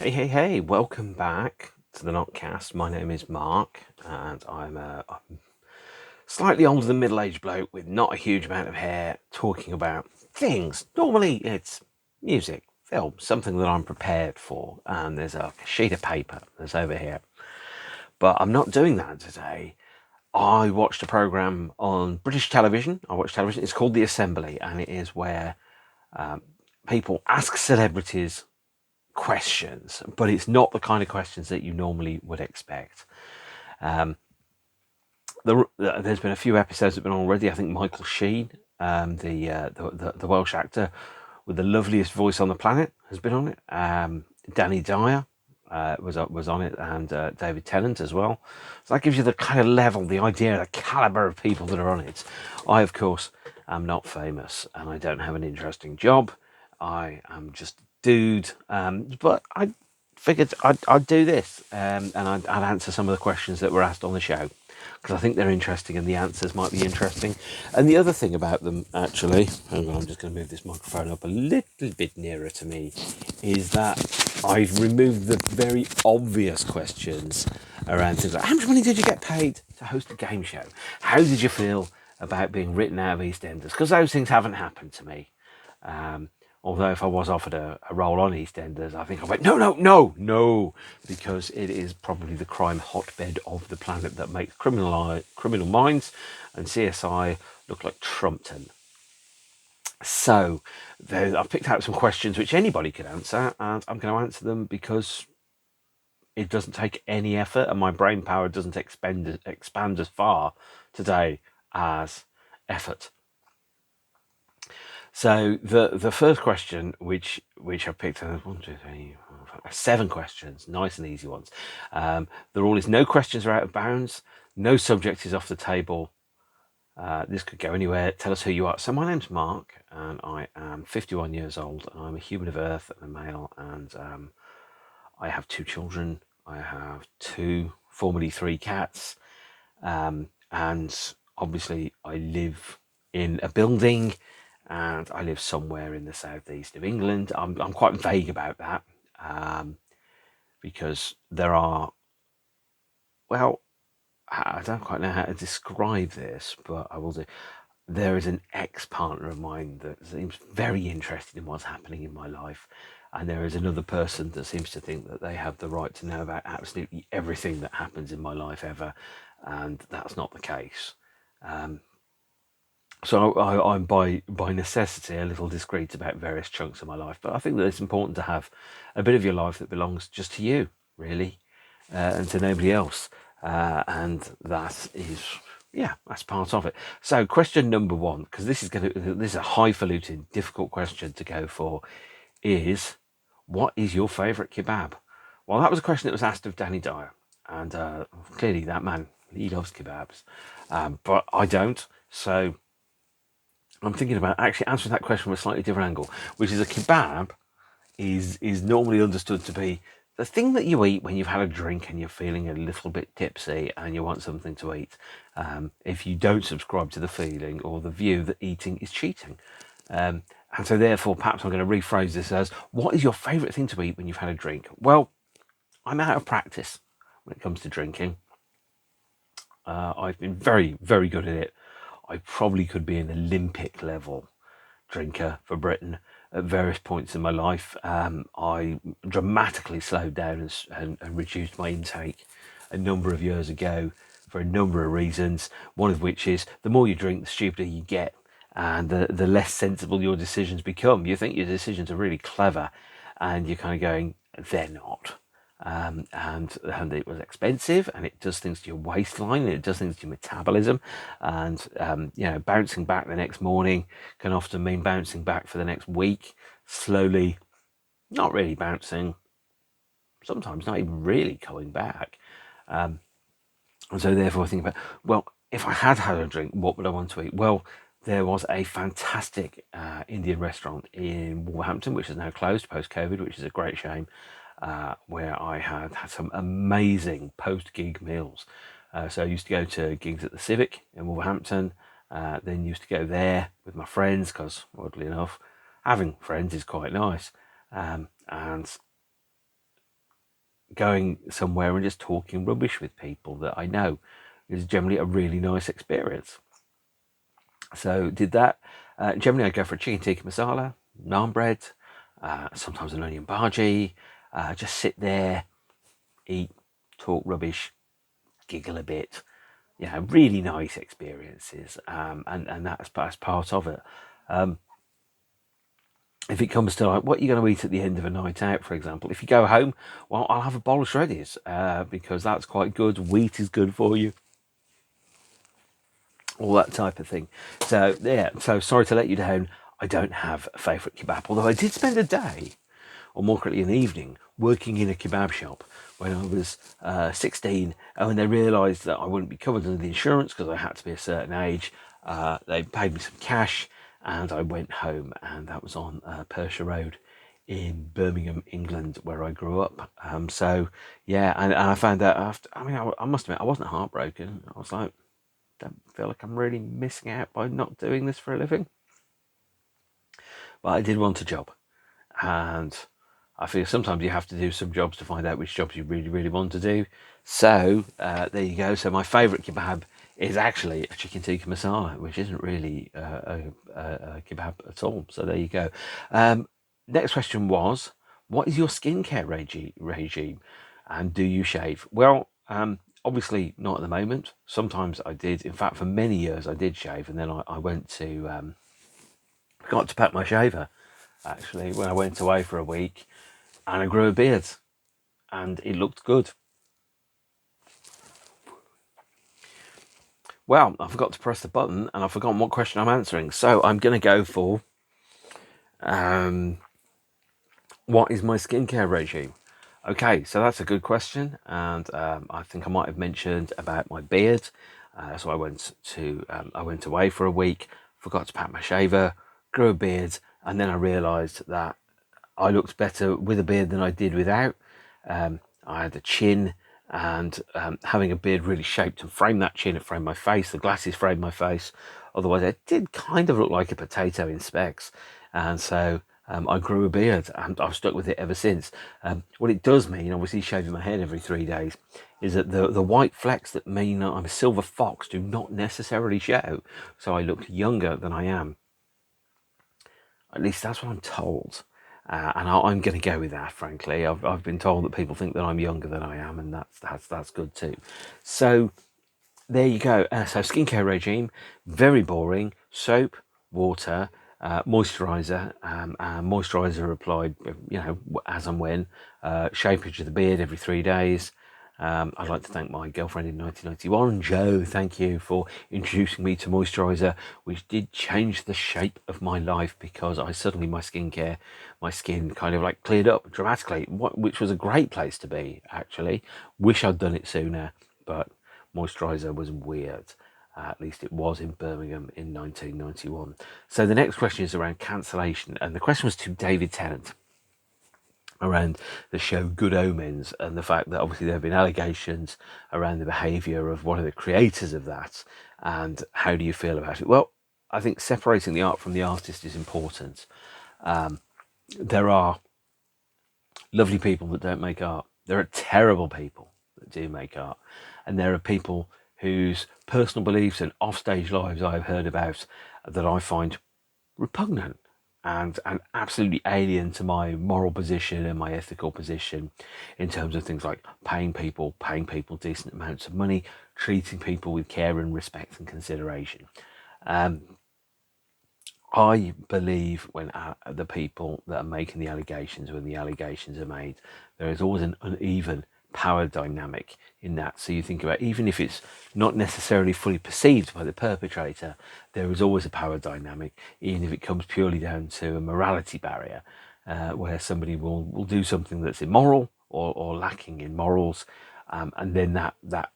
Hey, welcome back to the NOTCAST. My name is Mark, and I'm slightly older than middle-aged bloke with not a huge amount of hair talking about things. Normally, it's music, film, something that I'm prepared for, and there's a sheet of paper that's over here. But I'm not doing that today. I watched a programme on British television. I watched television. It's called The Assembly, and it is where people ask celebrities questions, but it's not the kind of questions that you normally would expect. There's been a few episodes that have been on already. I think Michael Sheen, the Welsh actor with the loveliest voice on the planet, has been on it. Danny Dyer was on it, and David Tennant as well. So that gives you the kind of level, the idea, the caliber of people that are on it. I, of course, am not famous, and I don't have an interesting job. I am just a dude, but I figured I'd do this, and I'd answer some of the questions that were asked on the show, because I think they're interesting and the answers might be interesting. And the other thing about them, actually, hang on, I'm just going to move this microphone up a little bit nearer to me, is that I've removed the very obvious questions around things like, how much money did you get paid to host a game show? How did you feel about being written out of EastEnders? Because those things haven't happened to me. Although if I was offered a role on EastEnders, I think I went, no, because it is probably the crime hotbed of the planet that makes Criminal Minds and CSI look like Trumpton. So I've picked out some questions which anybody could answer, and I'm going to answer them because it doesn't take any effort, and my brain power doesn't expand as far today as effort. So the first question, which I picked, 7 questions, nice and easy ones. The rule is no questions are out of bounds, no subject is off the table. This could go anywhere. Tell us who you are. So my name's Mark, and I am 51 years old, and I'm a human of Earth and a male, and I have 2 children. I have 2, formerly 3 cats, and obviously I live in a building, and I live somewhere in the southeast of England. I'm quite vague about that, because there are, well, I don't quite know how to describe this, but I will do. There is an ex-partner of mine that seems very interested in what's happening in my life, and there is another person that seems to think that they have the right to know about absolutely everything that happens in my life ever, and that's not the case. So I'm by necessity a little discreet about various chunks of my life, but I think that it's important to have a bit of your life that belongs just to you, really, and to nobody else, and that is, yeah, that's part of it. So question number 1, because this is a highfalutin, difficult question to go for, is what is your favourite kebab? Well, that was a question that was asked of Danny Dyer, and clearly that man, he loves kebabs, but I don't. So I'm thinking about actually answering that question from a slightly different angle, which is a kebab is normally understood to be the thing that you eat when you've had a drink and you're feeling a little bit tipsy and you want something to eat. If you don't subscribe to the feeling or the view that eating is cheating. And so therefore, perhaps I'm going to rephrase this as, what is your favourite thing to eat when you've had a drink? Well, I'm out of practice when it comes to drinking. I've been very, very good at it. I probably could be an Olympic level drinker for Britain at various points in my life. I dramatically slowed down and reduced my intake a number of years ago for a number of reasons, one of which is the more you drink, the stupider you get, and the less sensible your decisions become. You think your decisions are really clever, and you're kind of going, they're not. And it was expensive, and it does things to your waistline, and it does things to your metabolism, and bouncing back the next morning can often mean bouncing back for the next week, slowly, not really bouncing, sometimes not even really coming back. And so therefore I think about, well, if I had had a drink, what would I want to eat? Well, there was a fantastic Indian restaurant in Wolverhampton, which is now closed post-COVID, which is a great shame, where I had some amazing post-gig meals. So I used to go to gigs at the Civic in Wolverhampton, then used to go there with my friends, because, oddly enough, having friends is quite nice. And going somewhere and just talking rubbish with people that I know is generally a really nice experience. So did that. Generally, I go for a chicken tikka masala, naan bread, sometimes an onion bhaji. Just sit there, eat, talk rubbish, giggle a bit. Really nice experiences, and that's part of it. If it comes to like what you're going to eat at the end of a night out, for example, if you go home, well, I'll have a bowl of shreddies because that's quite good. Wheat is good for you, all that type of thing. So yeah, so sorry to let you down. I don't have a favourite kebab, although I did spend a day, or more correctly an evening, working in a kebab shop when I was 16. And when they realised that I wouldn't be covered under the insurance because I had to be a certain age, they paid me some cash and I went home. And that was on Persia Road in Birmingham, England, where I grew up. So, yeah, and I found out after, I must admit, I wasn't heartbroken. I was like, don't feel like I'm really missing out by not doing this for a living. But I did want a job. And I feel sometimes you have to do some jobs to find out which jobs you really, really want to do. So there you go. So my favourite kebab is actually a chicken tikka masala, which isn't really a kebab at all. So there you go. Next question was, what is your skincare regime? And do you shave? Well, obviously not at the moment. Sometimes I did. In fact, for many years I did shave, and then I went to forgot to pack my shaver actually when I went away for a week, and I grew a beard and it looked good. Well, I forgot to press the button and I've forgotten what question I'm answering, so I'm going to go for what is my skincare regime? Okay, so that's a good question, and I think I might have mentioned about my beard. So I went away for a week, forgot to pack my shaver, grew a beard, and then I realised that I looked better with a beard than I did without. I had a chin, and having a beard really shaped and framed that chin. It framed my face. The glasses framed my face. Otherwise, I did kind of look like a potato in specs. And so I grew a beard, and I've stuck with it ever since. What it does mean, obviously shaving my head every 3 days, is that the white flecks that mean I'm a silver fox do not necessarily show. So I look younger than I am. At least that's what I'm told. And I'm going to go with that, frankly. I've been told that people think that I'm younger than I am, and that's good too. So there you go. So skincare regime, very boring. Soap, water, moisturizer, and moisturizer applied, as and when. Shapeage of the beard every 3 days. I'd like to thank my girlfriend in 1991, Jo. Thank you for introducing me to moisturizer, which did change the shape of my life because my skin kind of like cleared up dramatically, which was a great place to be, actually. Wish I'd done it sooner, but moisturizer was weird. At least it was in Birmingham in 1991. So the next question is around cancellation, and the question was to David Tennant around the show Good Omens, and the fact that obviously there have been allegations around the behaviour of one of the creators of that, and how do you feel about it? Well, I think separating the art from the artist is important. There are lovely people that don't make art. There are terrible people that do make art. And there are people whose personal beliefs and offstage lives I've heard about that I find repugnant and absolutely alien to my moral position and my ethical position in terms of things like paying people decent amounts of money, treating people with care and respect and consideration. I believe when the people that are making the allegations, when the allegations are made, there is always an uneven power dynamic in that. So you think about, even if it's not necessarily fully perceived by the perpetrator, there is always a power dynamic, even if it comes purely down to a morality barrier, where somebody will do something that's immoral or lacking in morals, and then that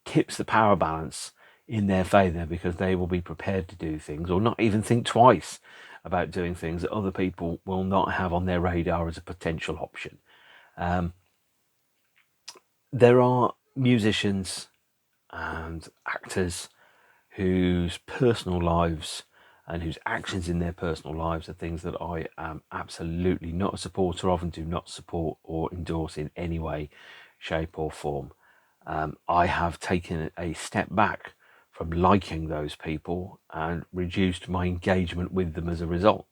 tips the power balance in their favour, because they will be prepared to do things or not even think twice about doing things that other people will not have on their radar as a potential option. There are musicians and actors whose personal lives and whose actions in their personal lives are things that I am absolutely not a supporter of and do not support or endorse in any way, shape or form. I have taken a step back from liking those people and reduced my engagement with them as a result,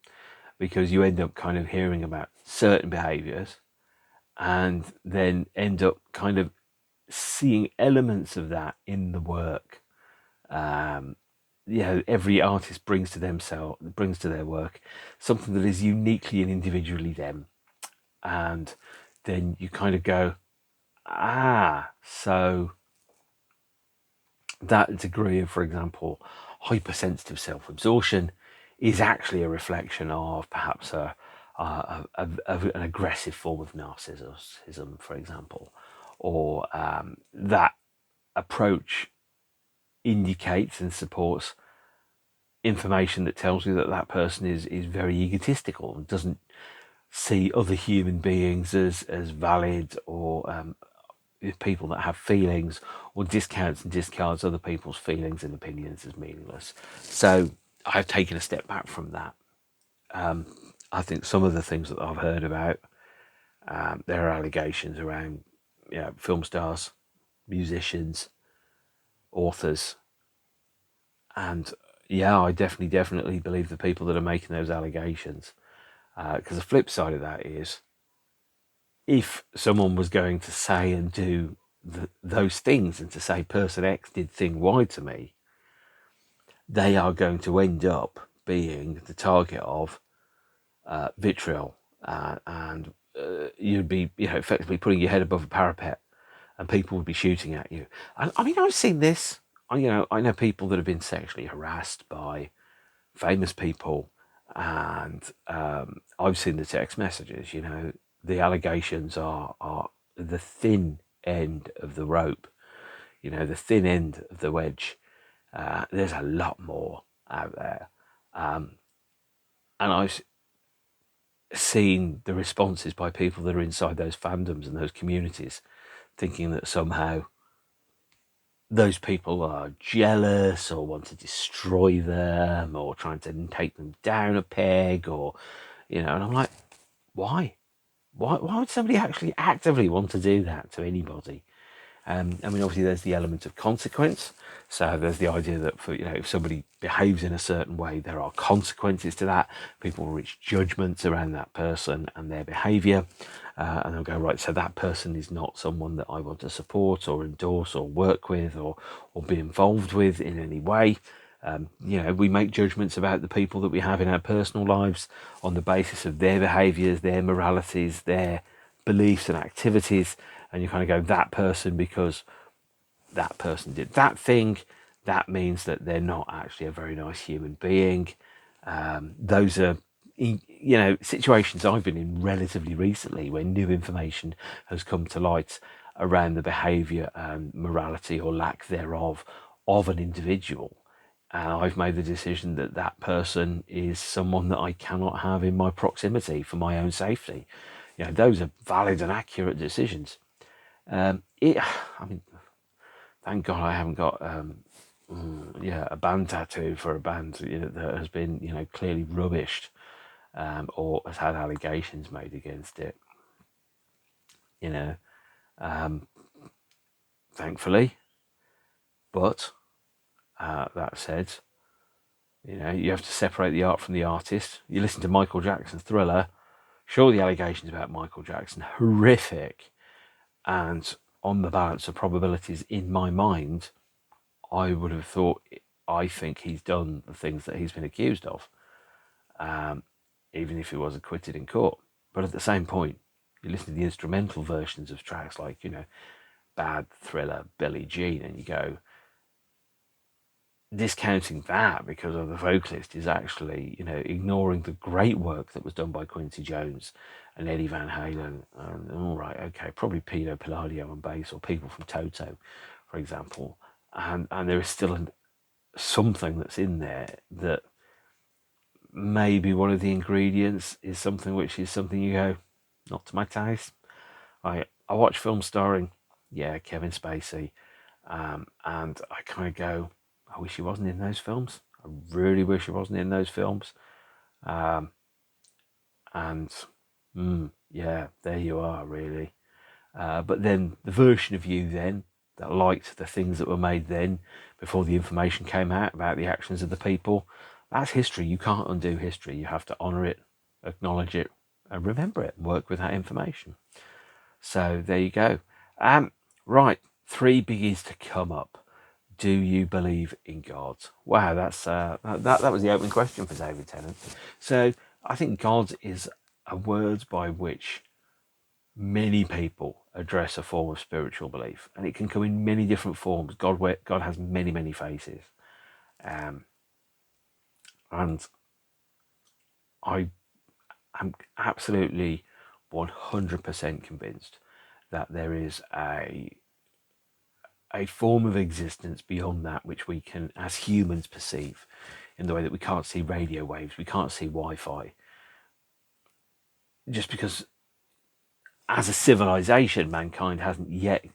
because you end up kind of hearing about certain behaviours and then end up kind of seeing elements of that in the work. Every artist brings to their work something that is uniquely and individually them, and then you kind of go, so that degree of, for example, hypersensitive self-absorption is actually a reflection of perhaps an aggressive form of narcissism, for example, or that approach indicates and supports information that tells you that that person is very egotistical and doesn't see other human beings as valid, or people that have feelings, or discounts and discards other people's feelings and opinions as meaningless. So I've taken a step back from that. I think some of the things that I've heard about, there are allegations around film stars, musicians, authors, and I definitely believe the people that are making those allegations. Because the flip side of that is, if someone was going to say and do those things, and to say person X did thing Y to me, they are going to end up being the target of vitriol, and you'd be effectively putting your head above a parapet, and people would be shooting at you. And I mean, I've seen this. I know people that have been sexually harassed by famous people, and I've seen the text messages. The allegations are the thin end of the rope, the thin end of the wedge. There's a lot more out there, and I've seen the responses by people that are inside those fandoms and those communities, thinking that somehow those people are jealous or want to destroy them or trying to take them down a peg, or and I'm like, why would somebody actually actively want to do that to anybody? I mean, obviously there's the element of consequence. So there's the idea that if somebody behaves in a certain way, there are consequences to that. People will reach judgments around that person and their behaviour, and they'll go, right, so that person is not someone that I want to support or endorse or work with or be involved with in any way. We make judgments about the people that we have in our personal lives on the basis of their behaviours, their moralities, their beliefs and activities, and you kind of go, that person, because that person did that thing, that means that they're not actually a very nice human being. Those are situations I've been in relatively recently, where new information has come to light around the behaviour and morality or lack thereof of an individual, and I've made the decision that that person is someone that I cannot have in my proximity for my own safety. Those are valid and accurate decisions. I mean, thank God I haven't got a band tattoo for a band that has been clearly rubbished, or has had allegations made against it. Thankfully, but that said, you have to separate the art from the artist. You listen to Michael Jackson's Thriller. Sure, the allegations about Michael Jackson horrific, and on the balance of probabilities in my mind, I would have thought, I think he's done the things that he's been accused of, even if he was acquitted in court. But at the same point, you listen to the instrumental versions of tracks like, Bad, Thriller, Billie Jean, and you go, discounting that because of the vocalist is actually, ignoring the great work that was done by Quincy Jones and Eddie Van Halen. All right, okay, probably Pino Palladio on bass, or people from Toto, for example. And there is still something that's in there that maybe one of the ingredients is something which is something you go, not to my taste. I watch films starring, Kevin Spacey, and I kind of go, I wish he wasn't in those films. I really wish I wasn't in those films. Um, and yeah, there you are, really. But then the version of you then that liked the things that were made then, before the information came out about the actions of the people, that's history. You can't undo history. You have to honour it, acknowledge it, and remember it, and work with that information. So there you go. Right, 3 biggies to come up. Do you believe in God? Wow, that was the opening question for David Tennant. So I think God is a word by which many people address a form of spiritual belief, and it can come in many different forms. God has many faces, and I am absolutely 100% convinced that there is a form of existence beyond that which we can, as humans, perceive in the way that we can't see radio waves, we can't see Wi-Fi, just because as a civilization, mankind hasn't yet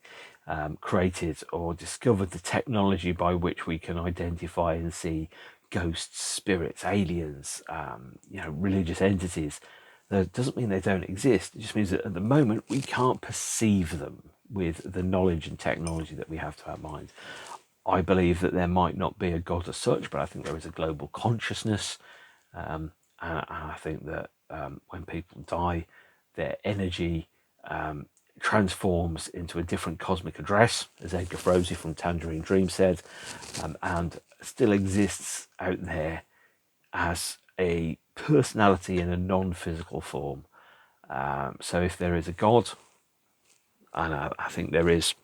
created or discovered the technology by which we can identify and see ghosts, spirits, aliens, religious entities. That doesn't mean they don't exist. It just means that at the moment we can't perceive them with the knowledge and technology that we have to our mind. I believe that there might not be a God as such, but I think there is a global consciousness. And I think that when people die, their energy transforms into a different cosmic address, as Edgar Froese from Tangerine Dream said, and still exists out there as a personality in a non-physical form. So if there is a God, and I think there is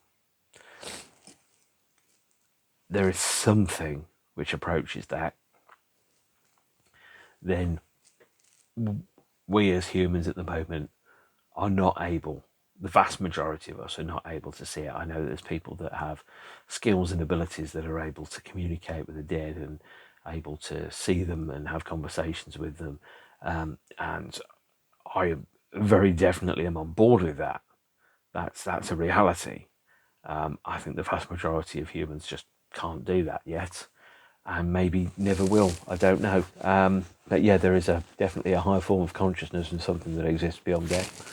something which approaches that, then we as humans at the moment are not able, the vast majority of us are not able to see it. I know there's people that have skills and abilities that are able to communicate with the dead and able to see them and have conversations with them. And I very definitely am on board with that. That's a reality. I think the vast majority of humans just can't do that yet, and maybe never will. I don't know. But yeah, there is definitely a higher form of consciousness and something that exists beyond death.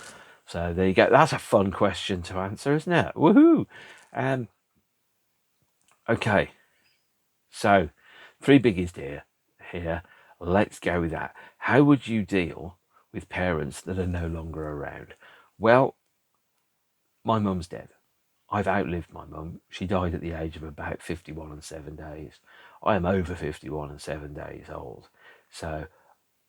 So there you go. That's a fun question to answer, isn't it? Woohoo! Okay, so 3 biggies here. Let's go with that. How would you deal with parents that are no longer around? Well, my mum's dead. I've outlived my mum. She died at the age of about 51 and 7 days. I am over 51 and 7 days old. So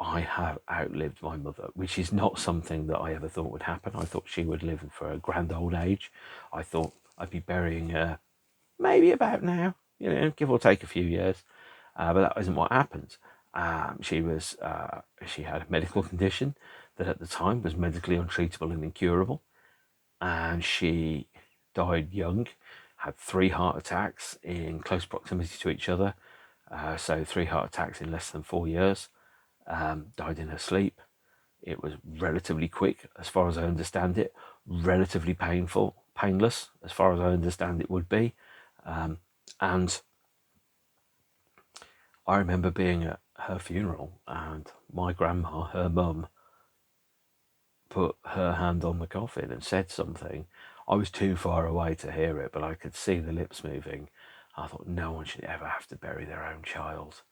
I have outlived my mother, which is not something that I ever thought would happen. I thought she would live for a grand old age. I thought I'd be burying her maybe about now, give or take a few years. But that isn't what happened. She had a medical condition that at the time was medically untreatable and incurable. And she died young, had 3 heart attacks in close proximity to each other. So 3 heart attacks in less than 4 years. Died in her sleep. It was relatively quick, as far as I understand it, relatively painless, as far as I understand it would be. And I remember being at her funeral, and my grandma, her mum, put her hand on the coffin and said something. I was too far away to hear it, but I could see the lips moving. I thought, no one should ever have to bury their own child.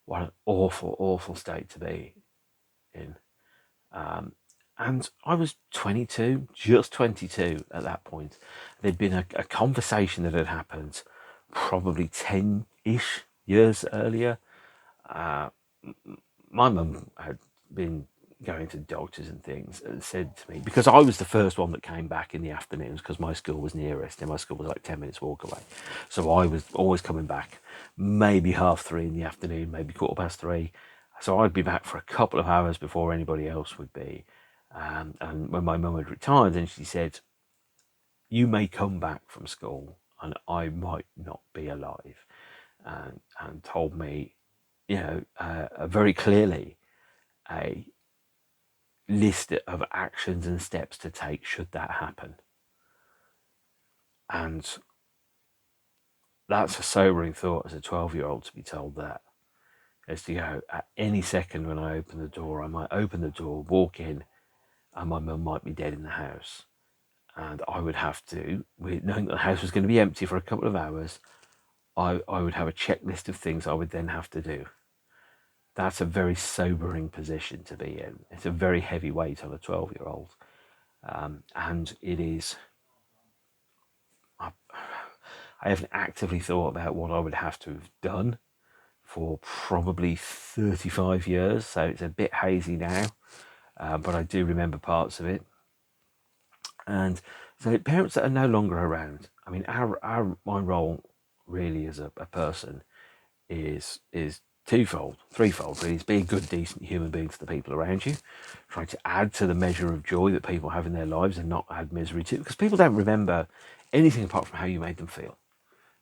What an awful, awful state to be in. And I was 22, just 22 at that point. There'd been a conversation that had happened probably 10-ish years earlier. My mum had been going to doctors and things and said to me, because I was the first one that came back in the afternoons because my school was nearest and my school was like 10 minutes walk away. So I was always coming back, maybe 3:30 in the afternoon, maybe 3:15. So I'd be back for a couple of hours before anybody else would be. And when my mum had retired, then she said, you may come back from school and I might not be alive. And told me, very clearly a list of actions and steps to take should that happen. And that's a sobering thought as a 12-year-old to be told that. is to go at any second when I open the door, I might open the door, walk in, and my mum might be dead in the house. And I would have to, knowing that the house was going to be empty for a couple of hours, I would have a checklist of things I would then have to do. That's a very sobering position to be in. It's a very heavy weight on a 12-year-old. And it is, I haven't actively thought about what I would have to have done for probably 35 years, so it's a bit hazy now, but I do remember parts of it. And so parents that are no longer around, I mean, my role really as a person is twofold, threefold really. Is be a good, decent human being to the people around you, trying to add to the measure of joy that people have in their lives and not add misery to it, because people don't remember anything apart from how you made them feel,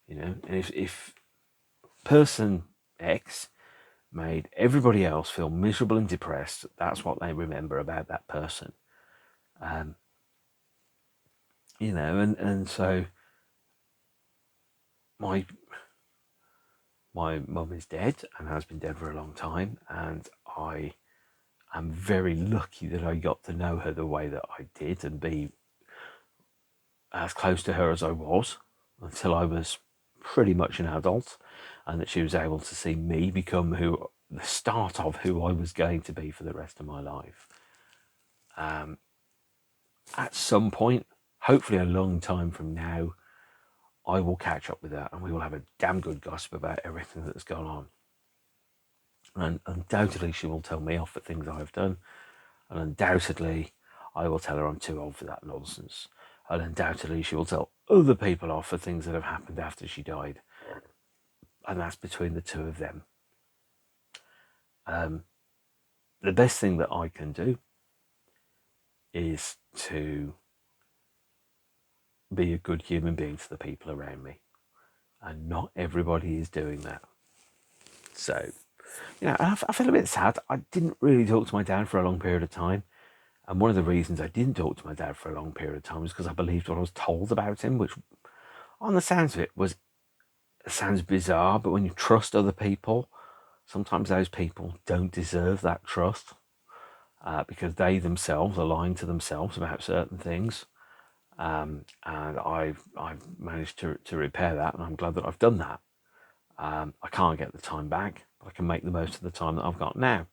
you know. And if person X made everybody else feel miserable and depressed, that's what they remember about that person. You know, and so my mum is dead and has been dead for a long time, and I am very lucky that I got to know her the way that I did and be as close to her as I was until I was pretty much an adult, and that she was able to see me become the start of who I was going to be for the rest of my life. At some point, hopefully a long time from now, I will catch up with her and we will have a damn good gossip about everything that's gone on. And undoubtedly she will tell me off for things I've done, and undoubtedly I will tell her I'm too old for that nonsense, and undoubtedly she will tell other people off for things that have happened after she died, and that's between the two of them. The best thing that I can do is to be a good human being to the people around me, and not everybody is doing that. So, you know, I feel a bit sad. I didn't really talk to my dad for a long period of time, and one of the reasons I didn't talk to my dad for a long period of time was because I believed what I was told about him, which, on the sounds of it, sounds bizarre. But when you trust other people, sometimes those people don't deserve that trust, because they themselves are lying to themselves about certain things. And I've managed to repair that, and I'm glad that I've done that. I can't get the time back, but I can make the most of the time that I've got now.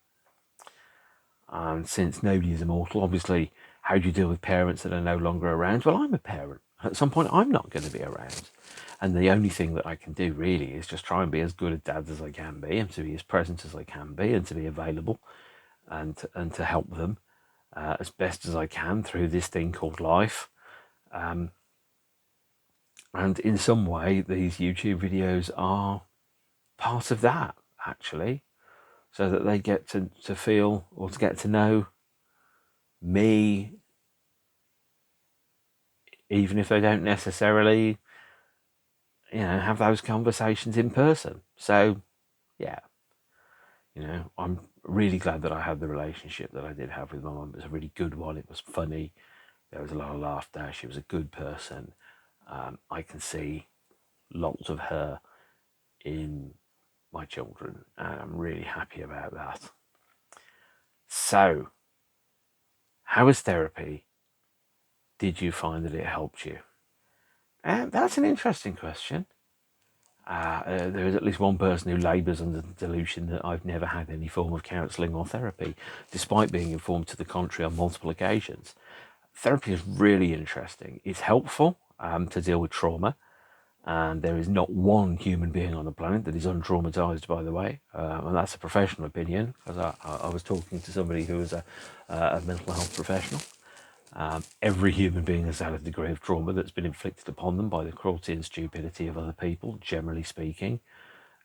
And since nobody is immortal, obviously, how do you deal with parents that are no longer around? Well, I'm a parent. At some point, I'm not going to be around. And the only thing that I can do really is just try and be as good a dad as I can be, and to be as present as I can be, and to be available, and to help them as best as I can through this thing called life. And in some way, these YouTube videos are part of that, actually, so that they get to feel, or to get to know me, even if they don't necessarily, you know, have those conversations in person. So, yeah, you know, I'm really glad that I had the relationship that I did have with my mum. It was a really good one. It was funny. There was a lot of laughter. She was a good person. I can see lots of her in my children, and I'm really happy about that. So, how was therapy? Did you find that it helped you? That's an interesting question. There is at least one person who labours under the delusion that I've never had any form of counselling or therapy, despite being informed to the contrary on multiple occasions. Therapy is really interesting. It's helpful to deal with trauma, and there is not one human being on the planet that is untraumatized, by the way, and that's a professional opinion, because I was talking to somebody who was a mental health professional. Every human being has had a degree of trauma that's been inflicted upon them by the cruelty and stupidity of other people, generally speaking.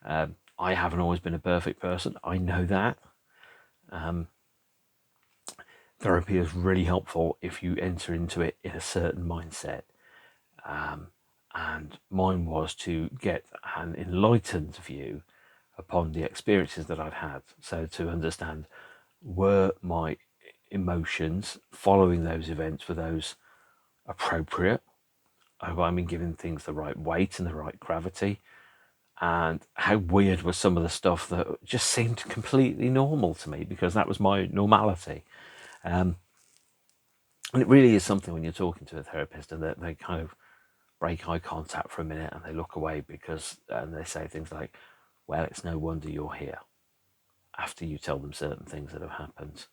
I haven't always been a perfect person. I know that. Therapy is really helpful if you enter into it in a certain mindset. And mine was to get an enlightened view upon the experiences that I'd had. So to understand, were my emotions following those events, were those appropriate? Have I been giving things the right weight and the right gravity? and how weird was some of the stuff that just seemed completely normal to me because that was my normality. And it really is something when you're talking to a therapist and they kind of break eye contact for a minute and they look away and they say things like, well, it's no wonder you're here, after you tell them certain things that have happened.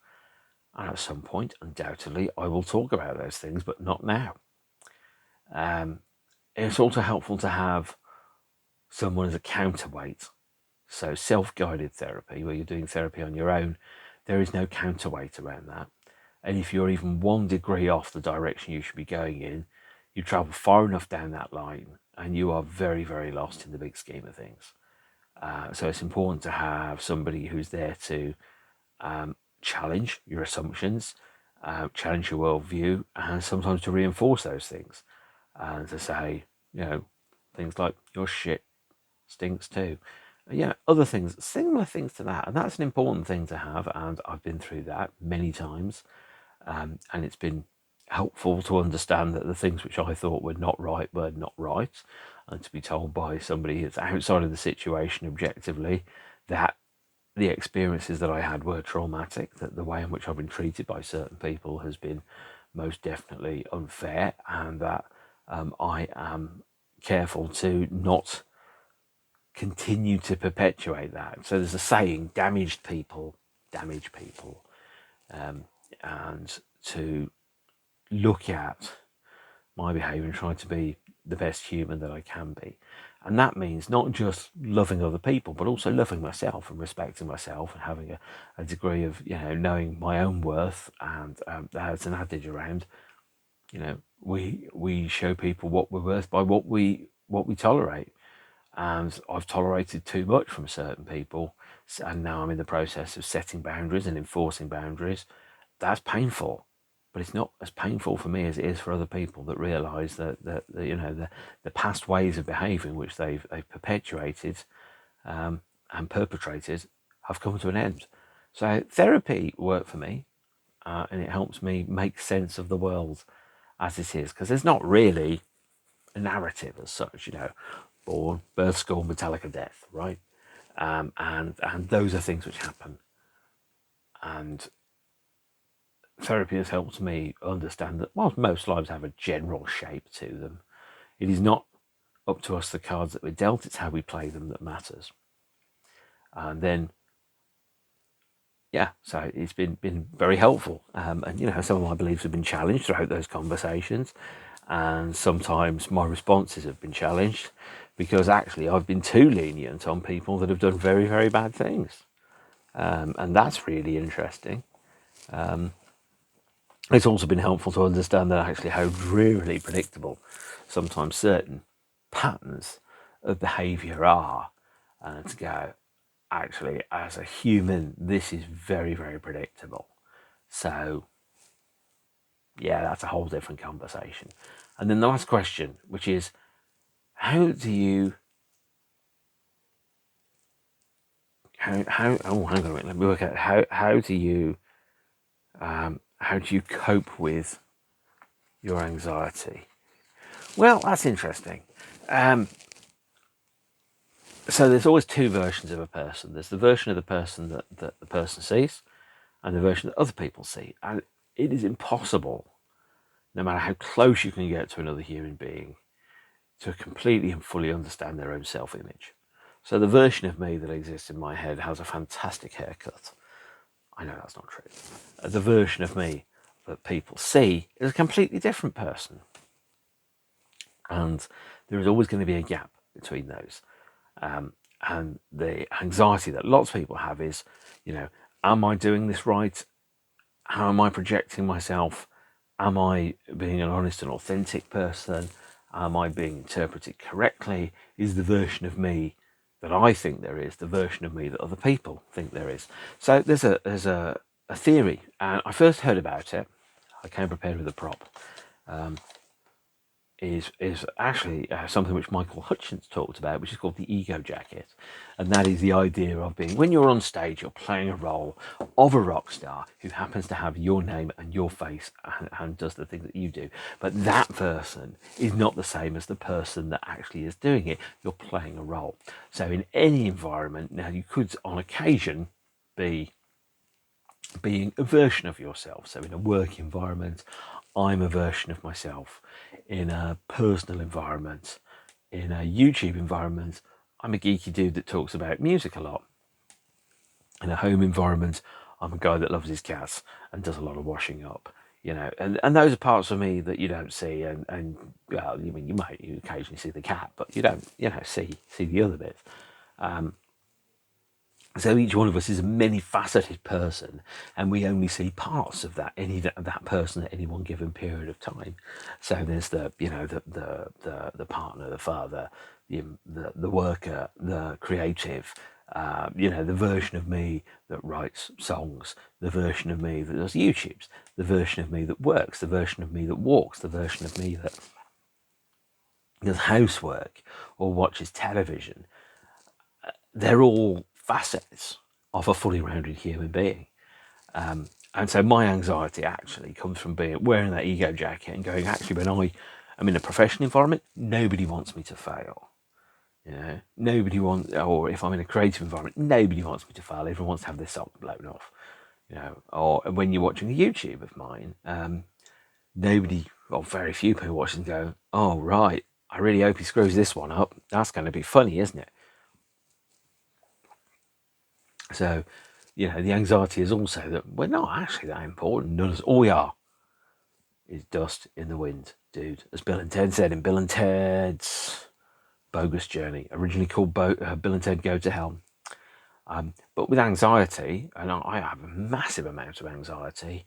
And at some point, undoubtedly, I will talk about those things, but not now. It's also helpful to have someone as a counterweight. So self-guided therapy, where you're doing therapy on your own, there is no counterweight around that. And if you're even 1 degree off the direction you should be going in, you travel far enough down that line and you are very, very lost in the big scheme of things. So it's important to have somebody who's there to challenge your assumptions, challenge your worldview, and sometimes to reinforce those things. And to say, things like, your shit stinks too. Other things, similar things to that. And that's an important thing to have. And I've been through that many times. And it's been helpful to understand that the things which I thought were not right were not right. And to be told by somebody that's outside of the situation objectively that the experiences that I had were traumatic, that the way in which I've been treated by certain people has been most definitely unfair, and that I am careful to not continue to perpetuate that. So there's a saying, damaged people damage people, and to look at my behaviour and try to be the best human that I can be. And that means not just loving other people, but also loving myself and respecting myself and having a degree of, knowing my own worth. And there's an adage around, we show people what we're worth by what we tolerate. And I've tolerated too much from certain people, and now I'm in the process of setting boundaries and enforcing boundaries. That's painful, but it's not as painful for me as it is for other people that realise that the past ways of behaving which they've perpetuated and perpetrated have come to an end. So therapy worked for me, and it helps me make sense of the world as it is, because there's not really a narrative as such, born, birth, school, Metallica, death, right? And those are things which happen. And therapy has helped me understand that whilst most lives have a general shape to them, it is not up to us the cards that we're dealt, it's how we play them that matters. And then, so it's been very helpful. And, some of my beliefs have been challenged throughout those conversations. And sometimes my responses have been challenged because actually I've been too lenient on people that have done very, very bad things. And that's really interesting. It's also been helpful to understand that actually how drearily predictable sometimes certain patterns of behaviour are, and to go, actually, as a human, this is very, very predictable. So, that's a whole different conversation. And then the last question, which is, how do you hang on a minute, let me work out how do you cope with your anxiety? Well, that's interesting. So there's always two versions of a person. There's the version of the person that the person sees, and the version that other people see. And it is impossible, no matter how close you can get to another human being, to completely and fully understand their own self-image. So the version of me that exists in my head has a fantastic haircut. I know that's not true. The version of me that people see is a completely different person. And there is always going to be a gap between those. And the anxiety that lots of people have is, am I doing this right? How am I projecting myself? Am I being an honest and authentic person? Am I being interpreted correctly? Is the version of me that I think there is the version of me that other people think there is? So there's a theory, and I first heard about it. I came prepared with a prop. is actually something which Michael Hutchence talked about, which is called the ego jacket, and that is the idea of being, when you're on stage, you're playing a role of a rock star who happens to have your name and your face and does the thing that you do, but that person is not the same as the person that actually is doing it. You're playing a role. So in any environment, now you could on occasion be being a version of yourself. So in a work environment, I'm a version of myself. In a personal environment, in a YouTube environment, I'm a geeky dude that talks about music a lot. In a home environment, I'm a guy that loves his cats and does a lot of washing up. And those are parts of me that you don't see, and well, I mean, you occasionally see the cat, but you don't, see the other bits. So each one of us is a many-faceted person, and we only see parts of that person at any one given period of time. So there's the partner, the father, the worker, the creative, the version of me that writes songs, the version of me that does YouTubes, the version of me that works, the version of me that walks, the version of me that does housework or watches television. They're all facets of a fully rounded human being. And so my anxiety actually comes from wearing that ego jacket and going, actually, when I'm in a professional environment, nobody wants me to fail. Nobody wants, or if I'm in a creative environment, nobody wants me to fail. Everyone wants to have their sock blown off. Or when you're watching a YouTube of mine, very few people watch and go, oh, right, I really hope he screws this one up. That's going to be funny, isn't it? So, the anxiety is also that we're not actually that important. None of us, all we are is dust in the wind, dude. As Bill and Ted said in Bill and Ted's Bogus Journey, originally called Bill and Ted Go to Hell. But with anxiety, and I have a massive amount of anxiety,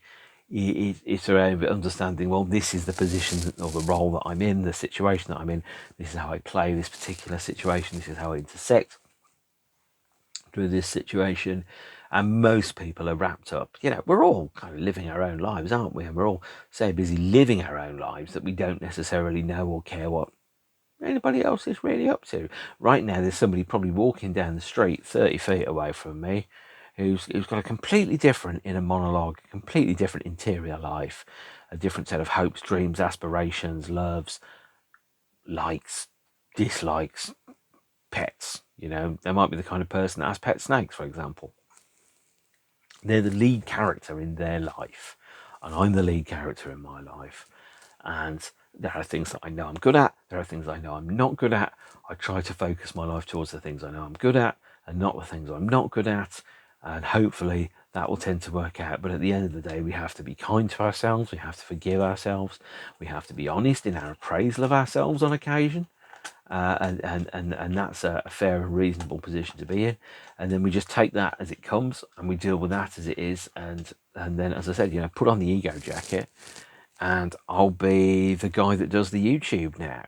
it's around understanding, well, this is the position or the role that I'm in, the situation that I'm in. This is how I play this particular situation. This is how I intersect through this situation. And most people are wrapped up, we're all kind of living our own lives, aren't we? And we're all so busy living our own lives that we don't necessarily know or care what anybody else is really up to. Right now, there's somebody probably walking down the street 30 feet away from me who's got a completely different inner monologue, completely different interior life, a different set of hopes, dreams, aspirations, loves, likes, dislikes, pets. They might be the kind of person that has pet snakes, for example. They're the lead character in their life, and I'm the lead character in my life. And there are things that I know I'm good at. There are things I know I'm not good at. I try to focus my life towards the things I know I'm good at and not the things I'm not good at. And hopefully that will tend to work out. But at the end of the day, we have to be kind to ourselves. We have to forgive ourselves. We have to be honest in our appraisal of ourselves on occasion. And that's a fair and reasonable position to be in. And then we just take that as it comes and we deal with that as it is. And then, as I said, put on the ego jacket, and I'll be the guy that does the YouTube now.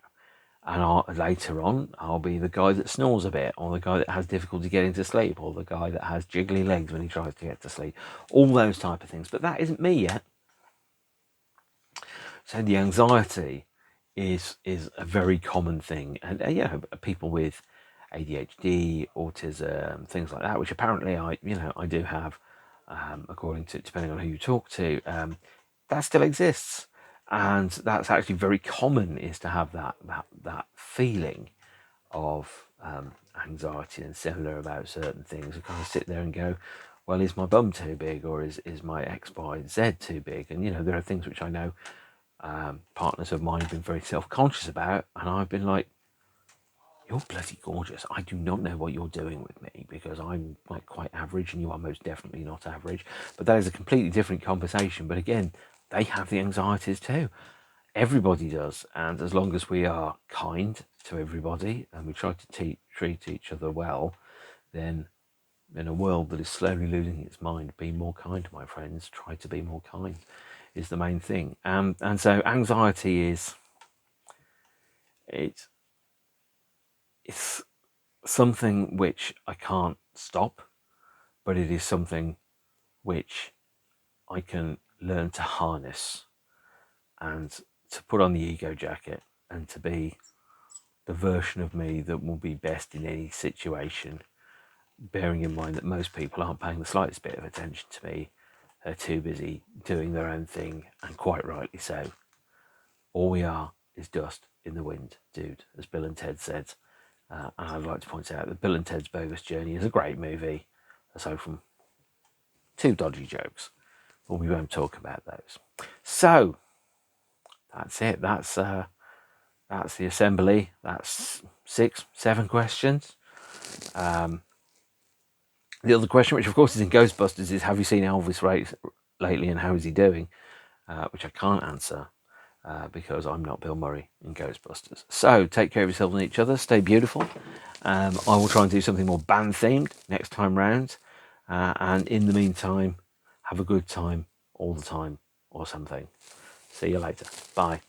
And later on, I'll be the guy that snores a bit, or the guy that has difficulty getting to sleep, or the guy that has jiggly legs when he tries to get to sleep. All those type of things. But that isn't me yet. So the anxiety is a very common thing. And, people with ADHD, autism, things like that, which apparently I do have, according to, depending on who you talk to, that still exists. And that's actually very common, is to have that feeling of anxiety and similar about certain things. I kind of sit there and go, well, is my bum too big, or is my X, Y, Z too big? And, there are things which I know partners of mine have been very self-conscious about, and I've been like, you're bloody gorgeous. I do not know what you're doing with me, because I'm like quite average and you are most definitely not average. But that is a completely different conversation. But again, they have the anxieties too. Everybody does. And as long as we are kind to everybody and we try to treat each other well, then in a world that is slowly losing its mind, be more kind, my friends. Try to be more kind is the main thing. And so anxiety it's something which I can't stop, but it is something which I can learn to harness and to put on the ego jacket and to be the version of me that will be best in any situation, bearing in mind that most people aren't paying the slightest bit of attention to me. They're too busy doing their own thing, and quite rightly so. All we are is dust in the wind, dude, as Bill and Ted said. And I'd like to point out that Bill and Ted's Bogus Journey is a great movie, aside from two dodgy jokes. But we won't talk about those. So that's it. That's the assembly. That's 6, 7 questions. The other question, which of course is in Ghostbusters, is have you seen Elvis lately and how is he doing? Which I can't answer because I'm not Bill Murray in Ghostbusters. So take care of yourselves and each other. Stay beautiful. I will try and do something more band themed next time round. And in the meantime, have a good time all the time or something. See you later. Bye.